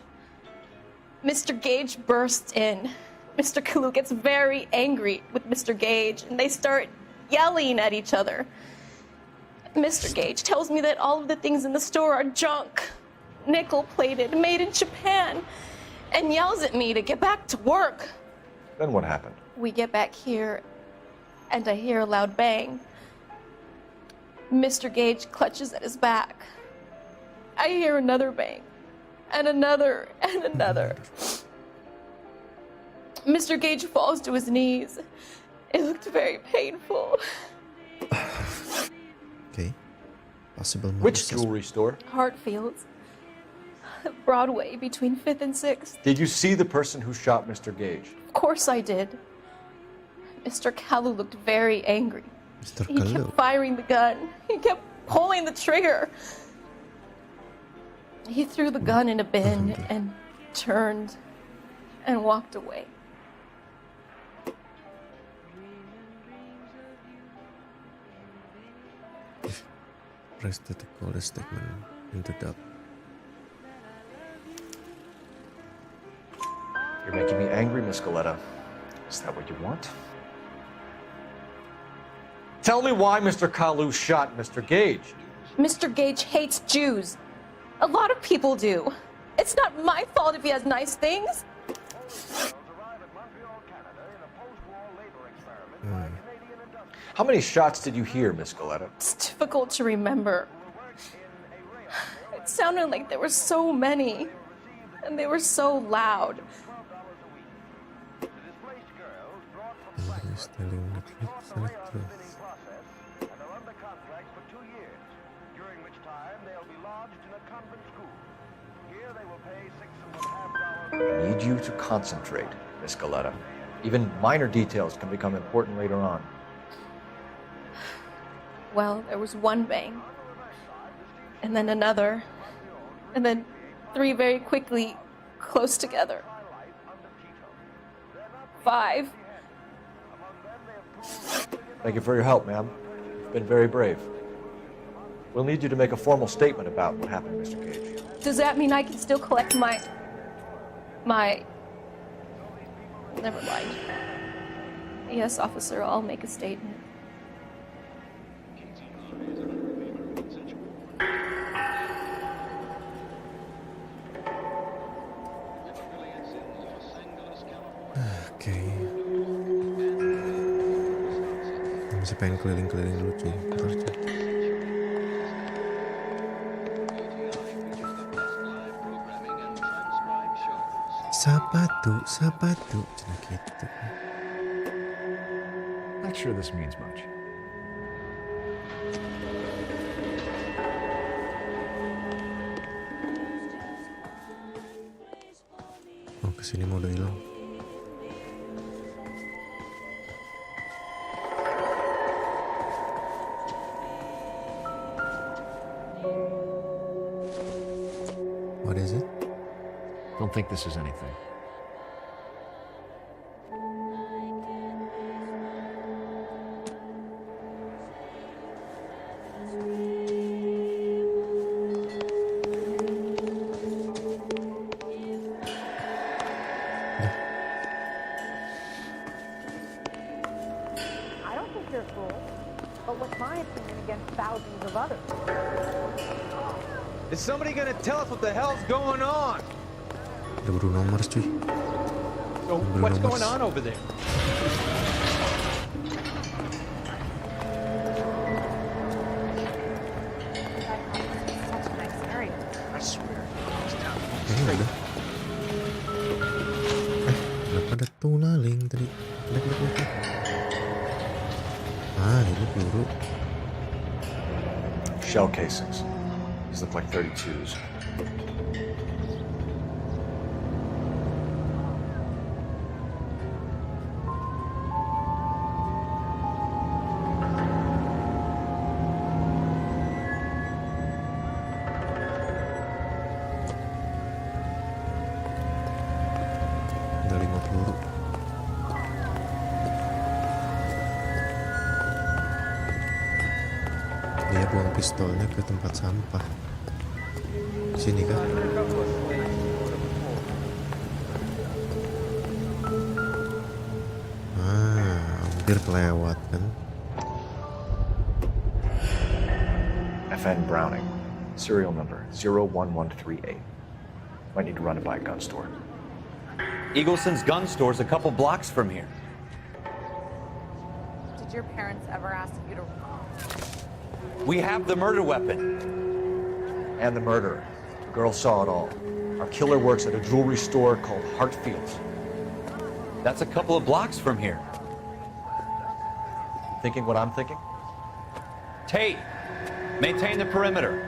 Mr. Gage bursts in. Mr. Kalu gets very angry with Mr. Gage, and they start yelling at each other. Mr. Gage tells me that all of the things in the store are junk, nickel-plated, made in Japan, and yells at me to get back to work. Then what happened? We get back here, and I hear a loud bang. Mr. Gage clutches at his back. I hear another bang, and another, and another. Mr. Gage falls to his knees. It looked very painful. Okay. Possible. Which jewelry store? Hartfield's. Broadway between 5th and 6th. Did you see the person who shot Mr. Gage? Of course I did. Mr. Kalu looked very angry. Mr. He kept firing the gun. He kept pulling the trigger. He threw the gun in a bin and turned and walked away. Press to call the statement into dub. You're making me angry, Miss Galetta. Is that what you want? Tell me why Mr. Kalu shot Mr. Gage. Mr. Gage hates Jews. A lot of people do. It's not my fault if he has nice things. How many shots did you hear, Miss Galetta? It's difficult to remember. It sounded like there were so many, and they were so loud. He's telling the truth and the truth. I need you to concentrate, Miss Galetta. Even minor details can become important later on. Well, there was one bang, and then another, and then 3 very quickly, close together. 5. Thank you for your help, ma'am. You've been very brave. We'll need you to make a formal statement about what happened, Mr. Gage. Does that mean I can still collect my... Never mind. Yes, officer, I'll make a statement. Okay. Masih pengen keliling-keliling dulu cuy. Bentar, cuy. Sapatu, cina gitu. Not sure this means much. Oh, kesini mau udah hilang. What is it? Don't think this is anything. I don't think you're a fool. But what's my opinion against thousands of others? Is somebody gonna tell us what the hell's going on? Ada Bruno Mars cuy. So what's going on over there? Such a nice area. I swear. Udah. Kenapa ada tunaling tadi? Lihat. Ah, ini peluru. Shell casings. These look like 32s. Ada 5 peluru. Dia buang pistolnya ke tempat sampah. Sini kan? Hampir kelewat kan? FN Browning, serial number 01138. Might need to run it by a gun store. Eagleson's gun store's a couple blocks from here. Did your parents ever ask you to... We have the murder weapon. And the murderer. The girl saw it all. Our killer works at a jewelry store called Hartfield's. That's a couple of blocks from here. Thinking what I'm thinking? Tate, maintain the perimeter.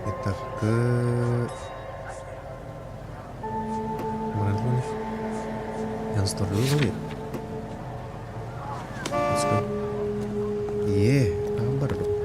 Kita ke mana dulu nih? Yang store dulu kali ya? Let's go. Kabar dong.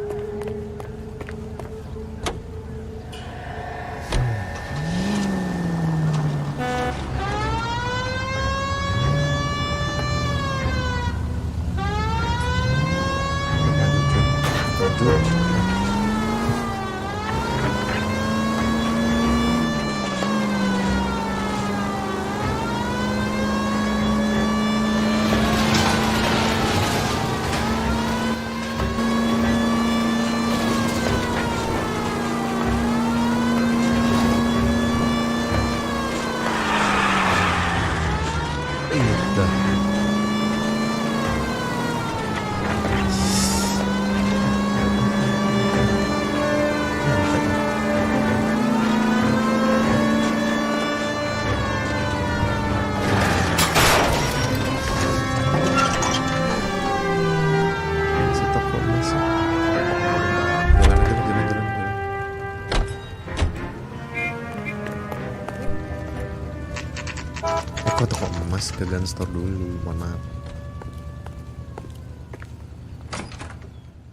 Ke gun store dulu, mohon maaf.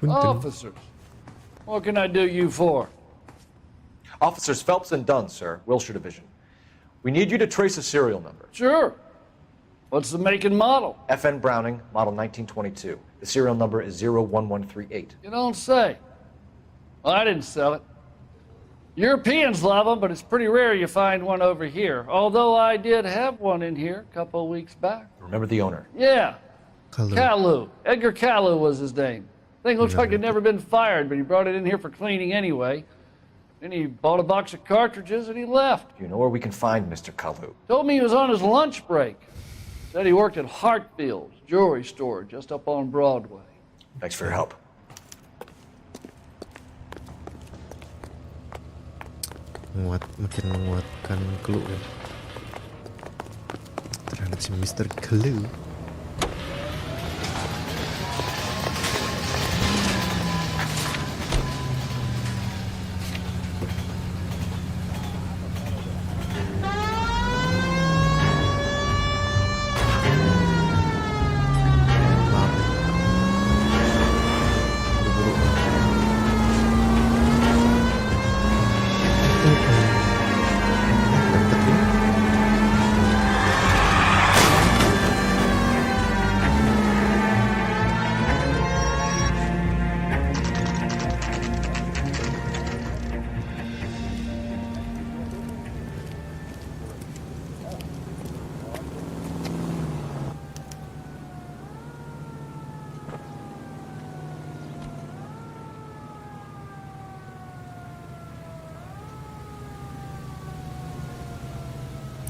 Officers, what can I do you for? Officers Phelps and Dunn, sir, Wilshire Division. We need you to trace a serial number. Sure. What's the make and model? FN Browning, model 1922. The serial number is 01138. You don't say. Well, I didn't sell it. Europeans love them, but it's pretty rare you find one over here. Although I did have one in here a couple of weeks back. Remember the owner? Yeah. Kalu. Edgar Kalu was his name. Thing looks like it'd never been fired, but he brought it in here for cleaning anyway. Then he bought a box of cartridges and he left. You know where we can find Mr. Kalu? Told me he was on his lunch break. Said he worked at Hartfield's jewelry store just up on Broadway. Thanks for your help. Makin menguatkan clue ya terhadap si Mr. Clue.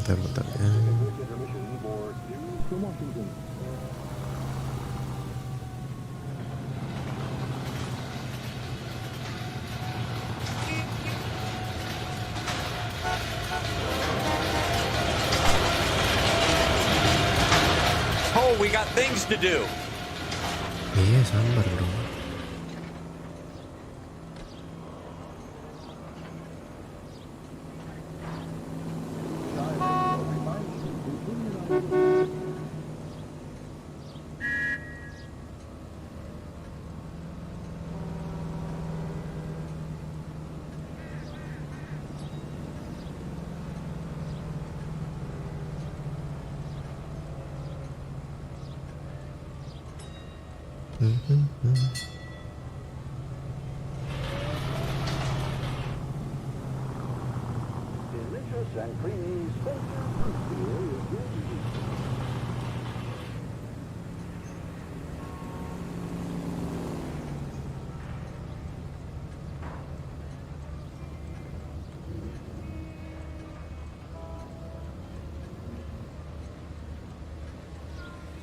Bentar ya. Oh, we got things to do. Iya, sabar dong. Delicious and creamy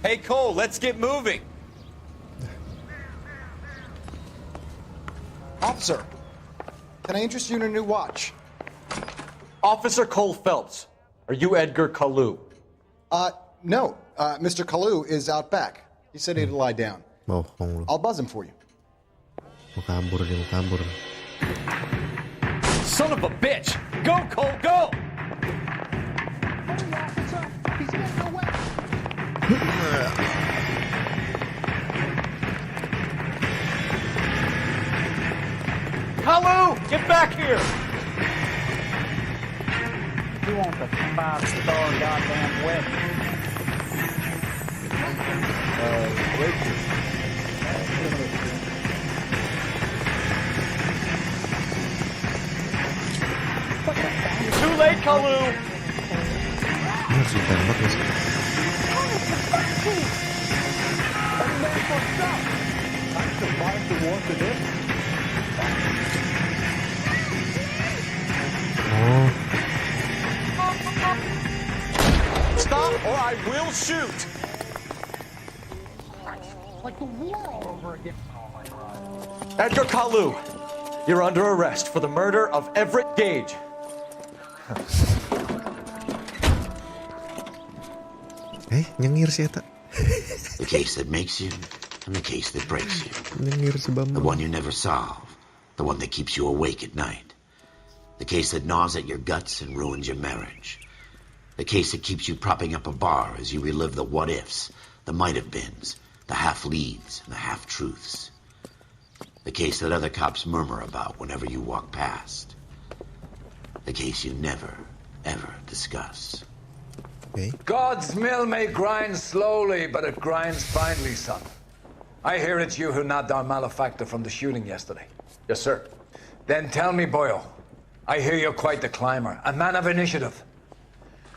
Hey, Cole, let's get moving. Officer, can I interest you in a new watch? Officer Cole Phelps, are you Edgar Kalu? No. Mr. Kalu is out back. He said he'd lie down. I'll buzz him for you. Mau kabur dia, mau kabur. Son of a bitch! Go, Cole, go! Kalu, get back here! You want the 5-star goddamn weapon? Too late, Kalu! Harus ditembak ya sih. Oh, Stop or I will shoot! Like the war all over again. Edgar Kalu, you're under arrest for the murder of Everett Gage. nyengir sih eta. The case that makes you and the case that breaks you. Nyengir si Bambang. The one you never solve. The one that keeps you awake at night. The case that gnaws at your guts and ruins your marriage. The case that keeps you propping up a bar as you relive the what-ifs, the might-have-beens, the half-leads, and the half-truths. The case that other cops murmur about whenever you walk past. The case you never, ever discuss. Okay. God's mill may grind slowly, but it grinds finely, son. I hear it's you who nabbed our malefactor from the shooting yesterday. Yes, sir. Then tell me, Boyle, I hear you're quite the climber, a man of initiative.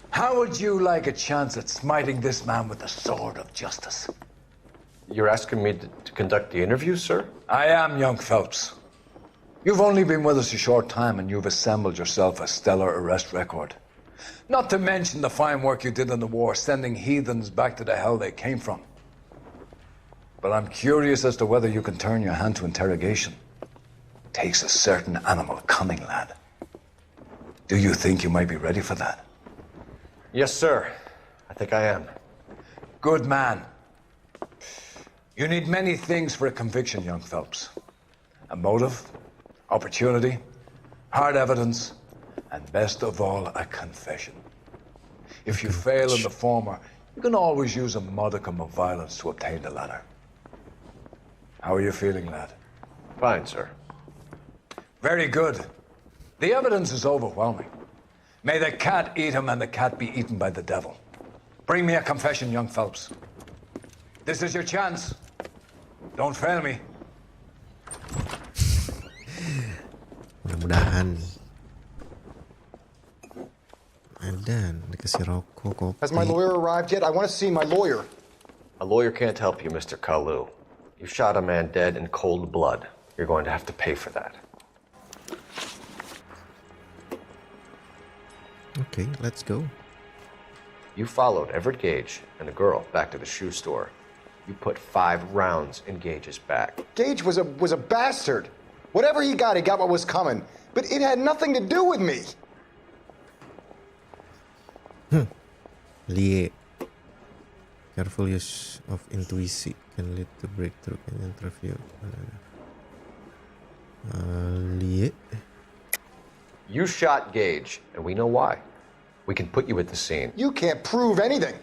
How would you like a chance at smiting this man with the sword of justice? You're asking me to conduct the interview, sir? I am, young Phelps. You've only been with us a short time, and you've assembled yourself a stellar arrest record. Not to mention the fine work you did in the war, sending heathens back to the hell they came from. But I'm curious as to whether you can turn your hand to interrogation. Takes a certain animal cunning, lad. Do you think you might be ready for that? Yes, sir. I think I am. Good man. You need many things for a conviction, young Phelps. A motive, opportunity, hard evidence, and best of all, a confession. If you fail in the former, you can always use a modicum of violence to obtain the latter. How are you feeling, lad? Fine, sir. Very good. The evidence is overwhelming. May the cat eat him and the cat be eaten by the devil. Bring me a confession, young Phelps. This is your chance. Don't fail me. Mudah-mudahan. Dan dikasih rokok, kopi. Has my lawyer arrived yet? I want to see my lawyer. A lawyer can't help you, Mr. Kalu. You shot a man dead in cold blood. You're going to have to pay for that. Okay, let's go. You followed Everett Gage and the girl back to the shoe store. You put 5 rounds in Gage's back. Gage was a bastard. Whatever he got what was coming. But it had nothing to do with me. Lie. Careful use of intuition can lead to breakthrough in interview. Lie. You shot Gage, and we know why. We can put you at the scene. You can't prove anything.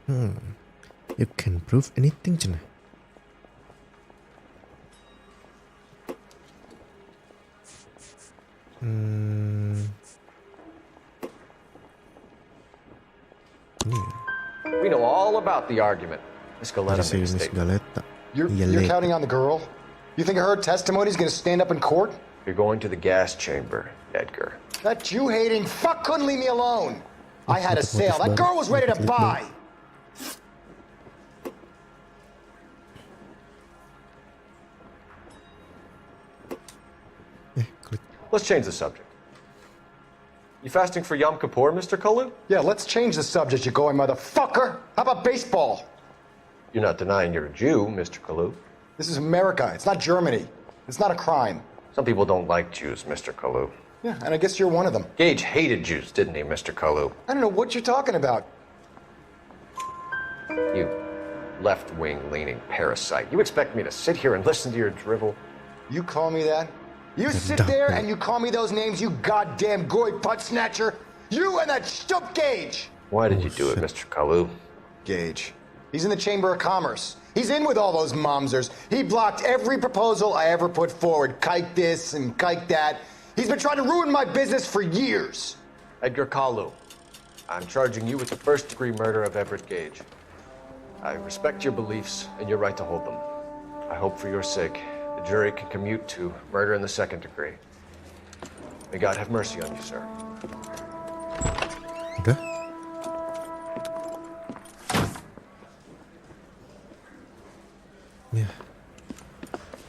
You can prove anything, Cina. We know all about the argument. Miss Galetta made a statement. You're counting on the girl? You think her testimony is going to stand up in court? You're going to the gas chamber, Edgar. That Jew-hating fuck couldn't leave me alone. I had a sale. That girl was ready to buy. Let's change the subject. You fasting for Yom Kippur, Mr. Kalu? Yeah, let's change the subject, you going motherfucker. How about baseball? You're not denying you're a Jew, Mr. Kalu. This is America. It's not Germany. It's not a crime. Some people don't like Jews, Mr. Kalu. Yeah, and I guess you're one of them. Gage hated Jews, didn't he, Mr. Kalu? I don't know what you're talking about. You. left-wing leaning parasite. You expect me to sit here and listen to your drivel? You call me that? You sit there and you call me those names, you goddamn goy putt snatcher? You and that stup Gage! Why did you do it, Mr. Kalu? Gage. He's in the Chamber of Commerce. He's in with all those momsers. He blocked every proposal I ever put forward. Kike this and kike that. He's been trying to ruin my business for years. Edgar Kalu, I'm charging you with the first-degree murder of Everett Gage. I respect your beliefs and your right to hold them. I hope for your sake the jury can commute to murder in the second degree. May God have mercy on you, sir. Udah. Yeah.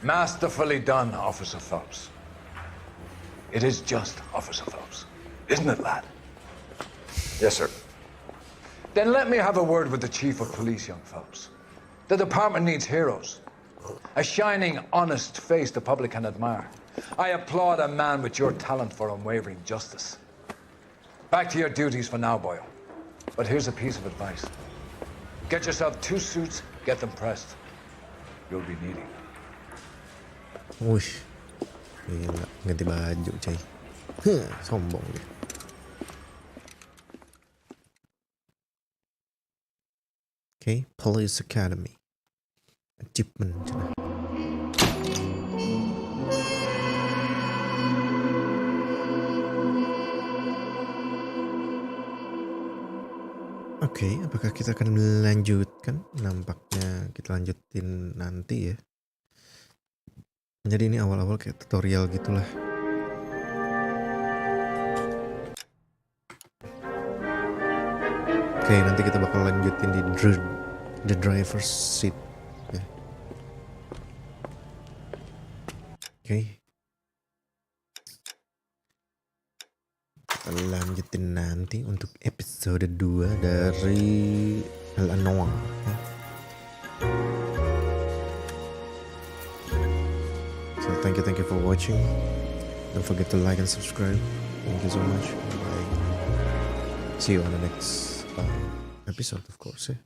Masterfully done, Officer Phelps. It is just Officer Phelps, isn't it, lad? Yes, sir. Then let me have a word with the Chief of Police, young Phelps. The department needs heroes. A shining, honest face the public can admire. I applaud a man with your talent for unwavering justice. Back to your duties for now, Boyle. But here's a piece of advice. Get yourself 2 suits, get them pressed. You'll be needing them. Wih, gila, ganti baju coy. Sombong dia. Okay, Police Academy. Achievement. Oke, apakah kita akan melanjutkan? Nampaknya kita lanjutin nanti ya. Jadi ini awal-awal kayak tutorial gitulah. Oke, nanti kita bakal lanjutin di the driver's seat. Ya. Oke. Kita lanjutin nanti untuk episode 2 dari Noire. Ya. So thank you for watching. Don't forget to like and subscribe. Thank you so much. Bye. See you on the next episode, of course. Yeah.